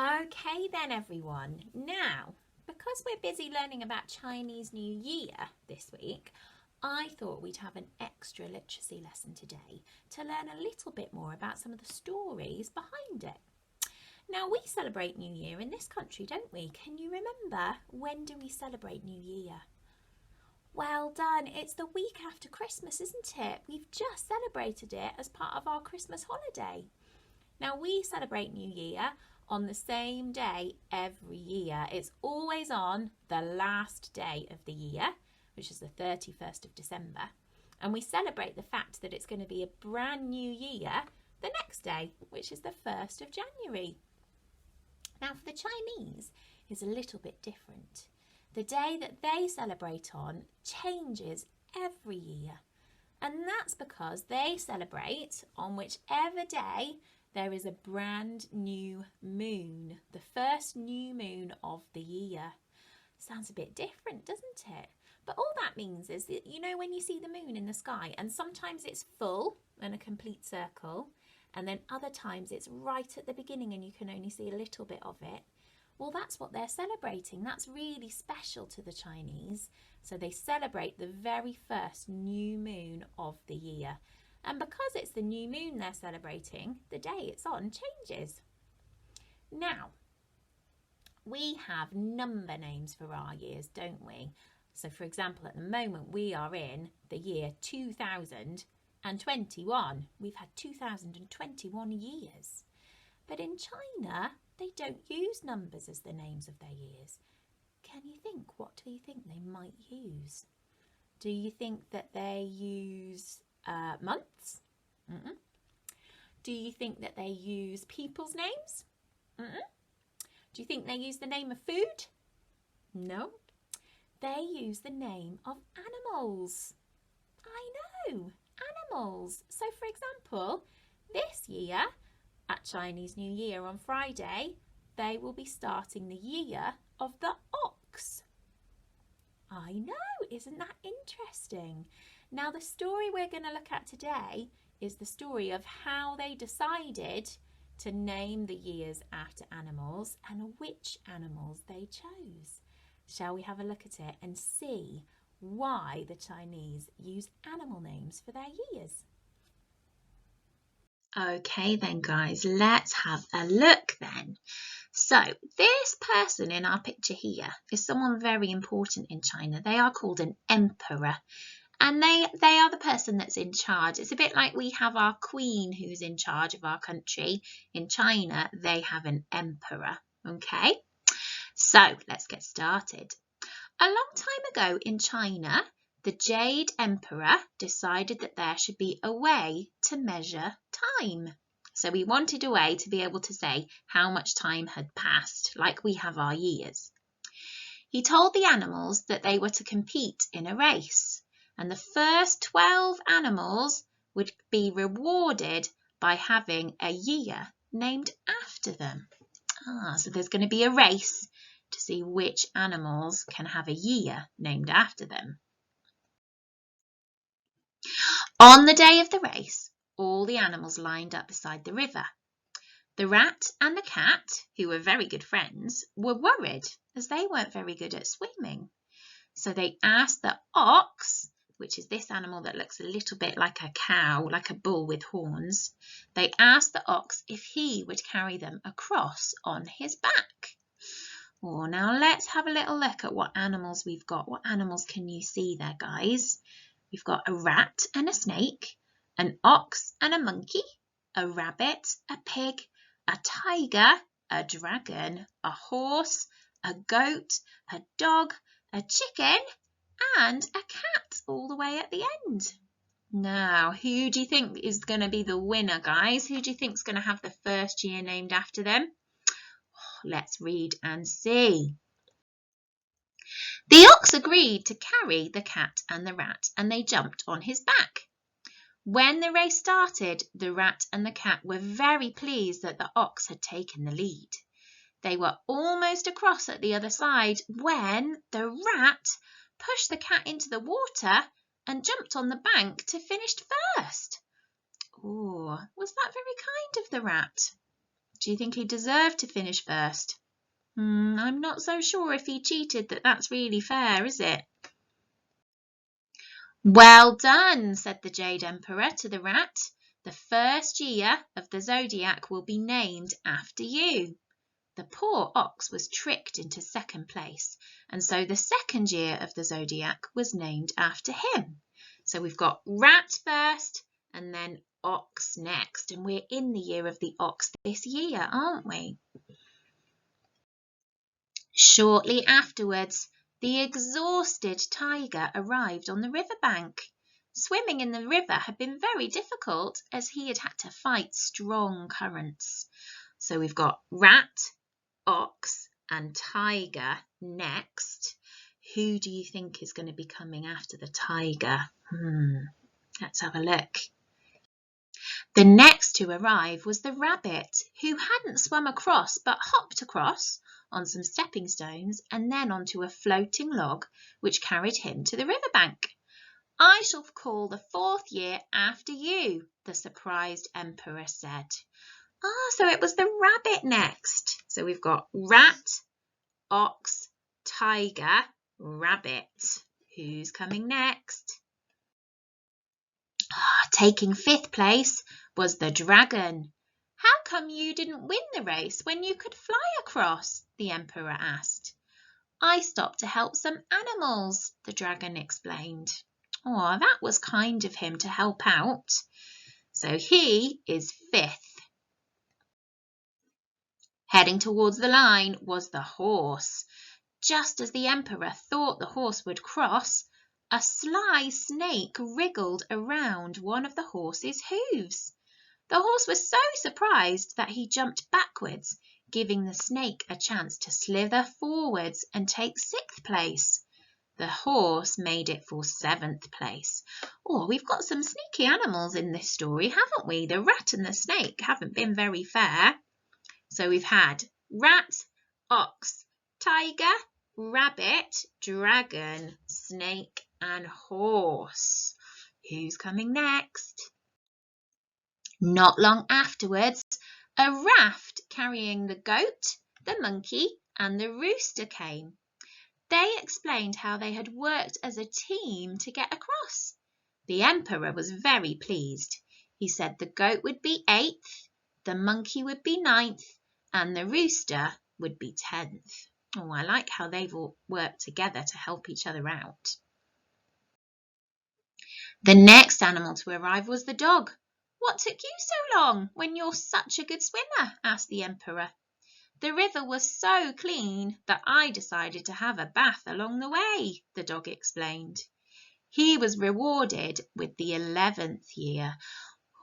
Okay then everyone, now because we're busy learning about Chinese New Year this week, I thought we'd have an extra literacy lesson today to learn a little bit more about some of the stories behind it. Now we celebrate New Year in this country, don't we? Can you remember when do we celebrate New Year? Well done, it's the week after Christmas, isn't it? We've just celebrated it as part of our Christmas holiday. Now we celebrate New Year on the same day every year. It's always on the last day of the year, which is the 31st of December. And we celebrate the fact that it's going to be a brand new year the next day, which is the 1st of January. Now for the Chinese, it's a little bit different. The day that they celebrate on changes every year. And that's because they celebrate on whichever day there is a brand new moon, the first new moon of the year. Sounds a bit different, doesn't it? But all that means is that, you know, when you see the moon in the sky, and sometimes it's full and a complete circle, and then other times it's right at the beginning and you can only see a little bit of it. Well, that's what they're celebrating. That's really special to the Chinese. So they celebrate the very first new moon of the year. And because it's the new moon they're celebrating, the day it's on changes. Now, we have number names for our years, don't we? So for example, at the moment we are in the year 2021. We've had 2021 years. But in China, they don't use numbers as the names of their years. Can you think? What do you think they might use? Do you think that they use months? Mm-mm. Do you think that they use people's names? Mm-mm. Do you think they use the name of food? No. They use the name of animals. I know, animals. So for example, this year at Chinese New Year on Friday, they will be starting the year of the ox. I know, isn't that interesting? Now the story we're going to look at today is the story of how they decided to name the years after animals and which animals they chose. Shall we have a look at it and see why the Chinese use animal names for their years? Okay then guys, let's have a look then. So this person in our picture here is someone very important in China. They are called an emperor, and they are the person that's in charge. It's a bit like we have our queen who's in charge of our country. In China, they have an emperor. Okay, so let's get started. A long time ago in China, the Jade Emperor decided that there should be a way to measure time. So he wanted a way to be able to say how much time had passed, like we have our years. He told the animals that they were to compete in a race, and the first 12 animals would be rewarded by having a year named after them. So there's going to be a race to see which animals can have a year named after them. On the day of the race, all the animals lined up beside the river. The rat and the cat, who were very good friends, were worried as they weren't very good at swimming. So they asked the ox, which is this animal that looks a little bit like a cow, like a bull with horns. They asked the ox if he would carry them across on his back. Oh, now let's have a little look at what animals we've got. What animals can you see there, guys? We've got a rat and a snake, an ox and a monkey, a rabbit, a pig, a tiger, a dragon, a horse, a goat, a dog, a chicken, and a cat all the way at the end. Now, who do you think is going to be the winner, guys? Who do you think is going to have the first year named after them? Let's read and see. The ox agreed to carry the cat and the rat, and they jumped on his back. When the race started, the rat and the cat were very pleased that the ox had taken the lead. They were almost across at the other side when the rat pushed the cat into the water and jumped on the bank to finish first. Oh, was that very kind of the rat? Do you think he deserved to finish first? I'm not so sure if he cheated that's really fair, is it? Well done, said the Jade Emperor to the rat. The first year of the zodiac will be named after you. The poor ox was tricked into second place, and so the second year of the zodiac was named after him. So we've got rat first and then ox next, and we're in the year of the ox this year, aren't we? Shortly afterwards, the exhausted tiger arrived on the riverbank. Swimming in the river had been very difficult as he had had to fight strong currents. So we've got rat, ox and tiger next. Who do you think is going to be coming after the tiger? Let's have a look. The next to arrive was the rabbit, who hadn't swum across but hopped across on some stepping stones and then onto a floating log which carried him to the riverbank. I shall call the fourth year after you, the surprised emperor said. So it was the rabbit next. So we've got rat, ox, tiger, rabbit. Who's coming next? Taking fifth place was the dragon. How come you didn't win the race when you could fly across? The emperor asked. I stopped to help some animals, the dragon explained. That was kind of him to help out. So he is fifth. Heading towards the line was the horse. Just as the emperor thought the horse would cross, a sly snake wriggled around one of the horse's hooves. The horse was so surprised that he jumped backwards, giving the snake a chance to slither forwards and take sixth place. The horse made it for seventh place. We've got some sneaky animals in this story, haven't we? The rat and the snake haven't been very fair. So we've had rat, ox, tiger, rabbit, dragon, snake and horse. Who's coming next? Not long afterwards, a raft carrying the goat, the monkey and the rooster came. They explained how they had worked as a team to get across. The emperor was very pleased. He said the goat would be 8th, the monkey would be 9th and the rooster would be 10th. I like how they've all worked together to help each other out. The next animal to arrive was the dog. What took you so long when you're such a good swimmer? Asked the emperor. The river was so clean that I decided to have a bath along the way, the dog explained. He was rewarded with the 11th year.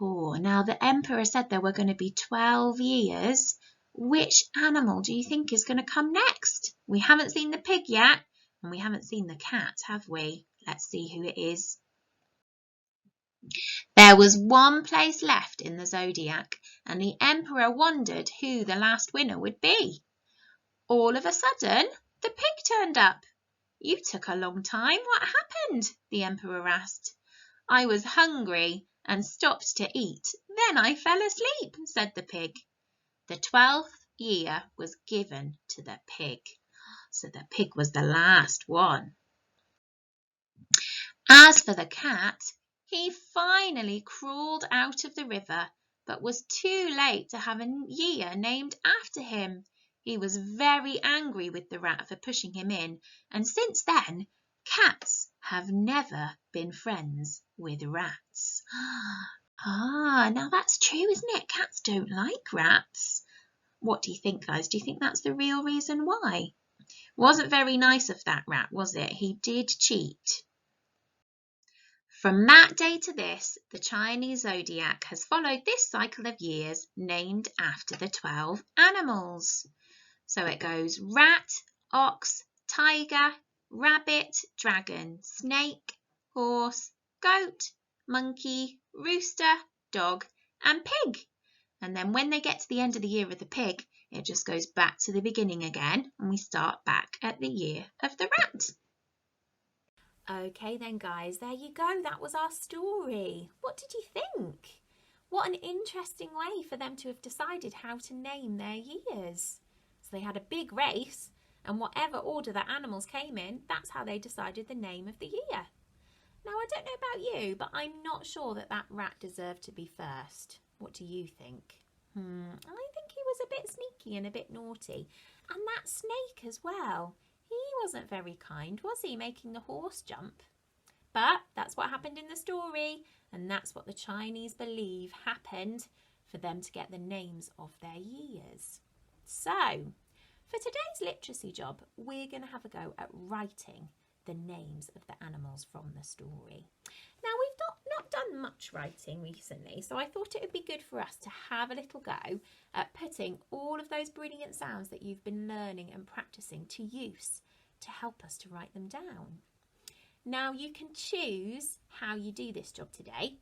Now the emperor said there were going to be 12 years. Which animal do you think is going to come next? We haven't seen the pig yet, and we haven't seen the cat, have we? Let's see who it is. There was one place left in the zodiac, and the emperor wondered who the last winner would be. All of a sudden, the pig turned up. You took a long time. What happened? The emperor asked. I was hungry and stopped to eat. Then I fell asleep, said the pig. The 12th year was given to the pig. So the pig was the last one. As for the cat, he finally crawled out of the river, but was too late to have a year named after him. He was very angry with the rat for pushing him in, and since then, cats have never been friends with rats. Now that's true, isn't it? Cats don't like rats. What do you think, guys? Do you think that's the real reason why? Wasn't very nice of that rat, was it? He did cheat. From that day to this, the Chinese zodiac has followed this cycle of years named after the 12 animals. So it goes rat, ox, tiger, rabbit, dragon, snake, horse, goat, monkey, rooster, dog and pig. And then when they get to the end of the year of the pig, it just goes back to the beginning again and we start back at the year of the rat. Okay then guys, there you go. That was our story. What did you think? What an interesting way for them to have decided how to name their years. So they had a big race, and whatever order the animals came in, that's how they decided the name of the year. Now, I don't know about you, but I'm not sure that that rat deserved to be first. What do you think? I think he was a bit sneaky and a bit naughty. And that snake as well. He wasn't very kind, was he, making the horse jump? But that's what happened in the story, and that's what the Chinese believe happened for them to get the names of their years. So, for today's literacy job, we're going to have a go at writing the names of the animals from the story. Now, we've not done much writing recently, so I thought it would be good for us to have a little go at putting all of those brilliant sounds that you've been learning and practicing to use to help us to write them down. Now, you can choose how you do this job today.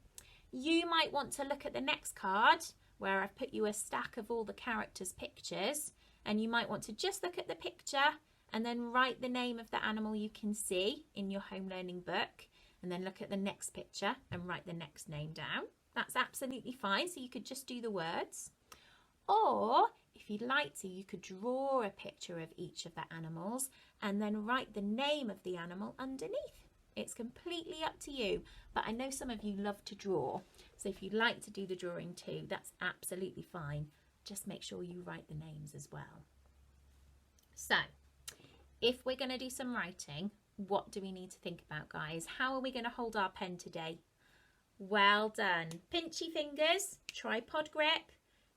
You might want to look at the next card where I've put you a stack of all the characters' pictures, and you might want to just look at the picture and then write the name of the animal you can see in your home learning book, and then look at the next picture and write the next name down. That's absolutely fine, so you could just do the words. Or if you'd like to, you could draw a picture of each of the animals and then write the name of the animal underneath. It's completely up to you, but I know some of you love to draw, so if you'd like to do the drawing too, that's absolutely fine. Just make sure you write the names as well. So, if we're going to do some writing, what do we need to think about, guys? How are we going to hold our pen today? Well done. Pinchy fingers, tripod grip,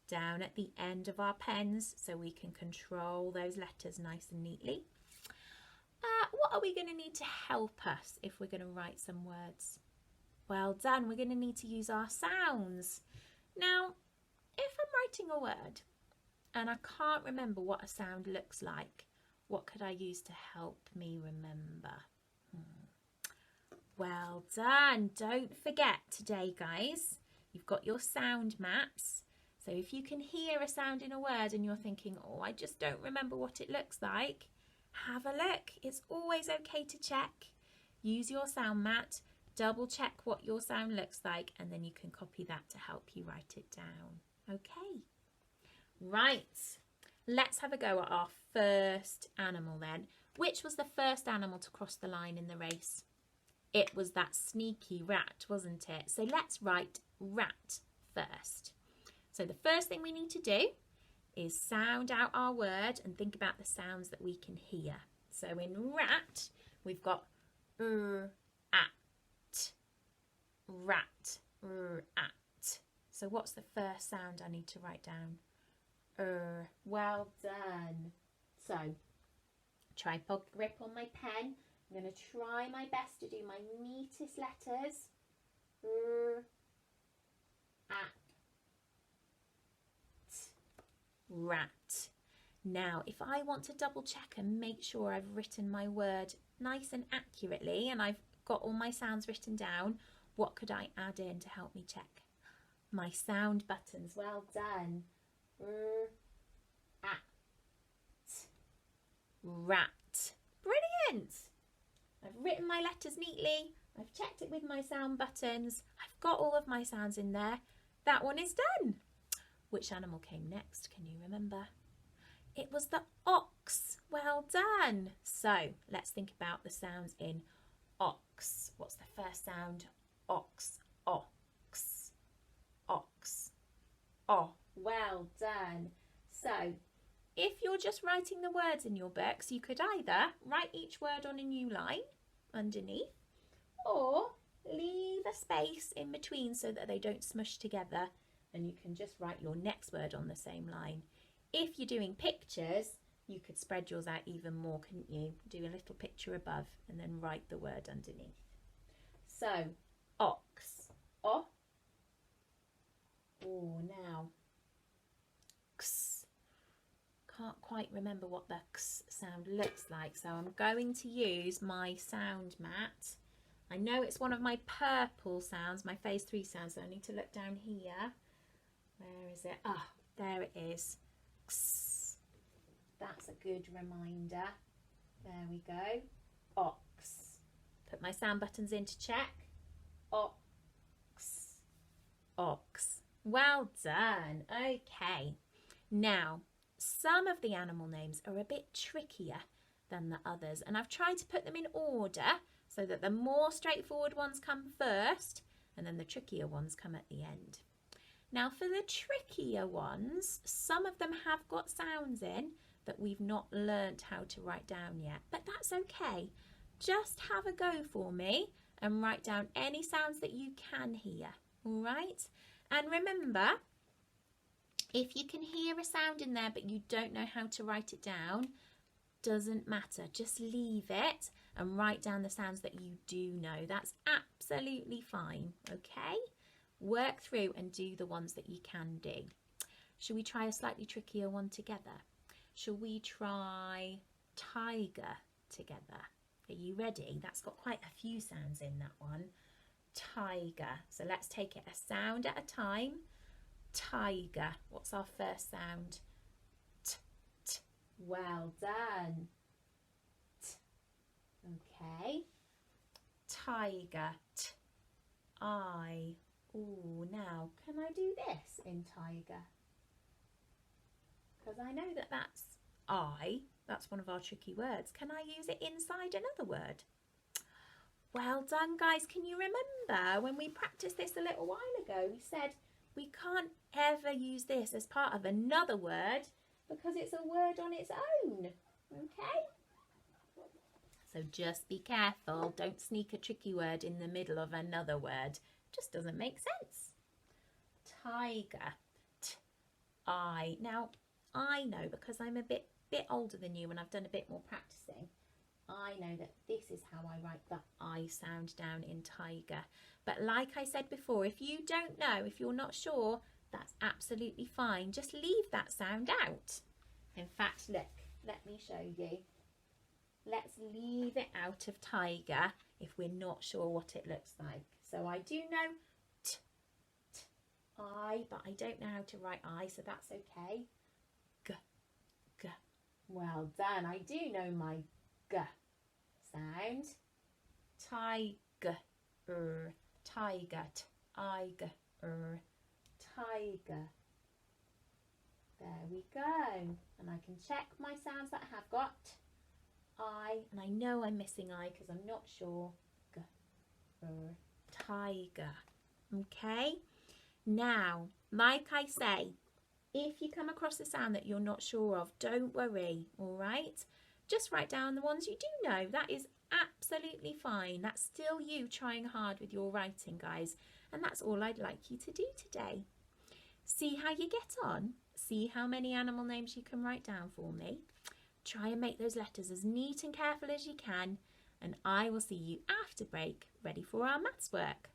down at the end of our pens so we can control those letters nice and neatly. What are we going to need to help us if we're going to write some words? Well done. We're going to need to use our sounds. Now, if I'm writing a word and I can't remember what a sound looks like, what could I use to help me remember? Well done. Don't forget today, guys, you've got your sound maps. So if you can hear a sound in a word and you're thinking, oh, I just don't remember what it looks like, have a look. It's always okay to check. Use your sound mat, double check what your sound looks like, and then you can copy that to help you write it down. Okay. Right. Let's have a go at our first animal then. Which was the first animal to cross the line in the race? It was that sneaky rat, wasn't it? So let's write rat first. So the first thing we need to do is sound out our word and think about the sounds that we can hear. So in rat, we've got at, rat, at. So what's the first sound I need to write down? Well done. So tripod grip on my pen. I'm going to try my best to do my neatest letters. At. Rat. Now, if I want to double check and make sure I've written my word nice and accurately and I've got all my sounds written down, what could I add in to help me check? My sound buttons. Well done. At. Rat. Brilliant. I've written my letters neatly. I've checked it with my sound buttons. I've got all of my sounds in there. That one is done. Which animal came next? Can you remember? It was the ox. Well done. So let's think about the sounds in ox. What's the first sound? Ox. Ox. Ox. Oh, well done. So if you're just writing the words in your books, you could either write each word on a new line underneath or leave a space in between so that they don't smush together, and you can just write your next word on the same line. If you're doing pictures, you could spread yours out even more, couldn't you? Do a little picture above and then write the word underneath. So, ox. O. Oh, now. X. Can't quite remember what the x sound looks like, so I'm going to use my sound mat. I know it's one of my purple sounds, my phase 3 sounds, so I need to look down here. Where is it? Ah, there it is. X. That's a good reminder. There we go. Ox. Put my sound buttons in to check. Ox. Ox. Well done. Okay. Now, some of the animal names are a bit trickier than the others, and I've tried to put them in order so that the more straightforward ones come first and then the trickier ones come at the end. Now, for the trickier ones, some of them have got sounds in that we've not learnt how to write down yet, but that's okay. Just have a go for me and write down any sounds that you can hear, all right? And remember, if you can hear a sound in there but you don't know how to write it down, doesn't matter. Just leave it and write down the sounds that you do know. That's absolutely fine, okay? Work through and do the ones that you can do. Shall we try a slightly trickier one together? Shall we try tiger together? Are you ready? That's got quite a few sounds in that one. Tiger. So let's take it a sound at a time. Tiger. What's our first sound? T, t. Well done. T. Okay. Tiger. T. I. Oh, now can I do this in tiger? Because I know that that's I. That's one of our tricky words. Can I use it inside another word? Well done, guys. Can you remember when we practiced this a little while ago? We said we can't ever use this as part of another word because it's a word on its own. Okay? So just be careful. Don't sneak a tricky word in the middle of another word. Just doesn't make sense. Tiger. T-I. Now, I know because I'm a bit older than you and I've done a bit more practicing. I know that this is how I write the I sound down in tiger. But like I said before, if you don't know, if you're not sure, that's absolutely fine. Just leave that sound out. In fact, look, let me show you. Let's leave it out of tiger if we're not sure what it looks like. So I do know t, t, I, but I don't know how to write I, so that's okay. G, g. Well done. I do know my g sound. Tiger, tiger, tiger, tiger. There we go. And I can check my sounds that I have got. I, and I know I'm missing I because I'm not sure. G, tiger. Okay. Now, like I say, if you come across a sound that you're not sure of, don't worry, all right? Just write down the ones you do know. That is absolutely fine. That's still you trying hard with your writing, guys. And that's all I'd like you to do today. See how you get on. See how many animal names you can write down for me. Try and make those letters as neat and careful as you can. And I will see you after break, ready for our maths work.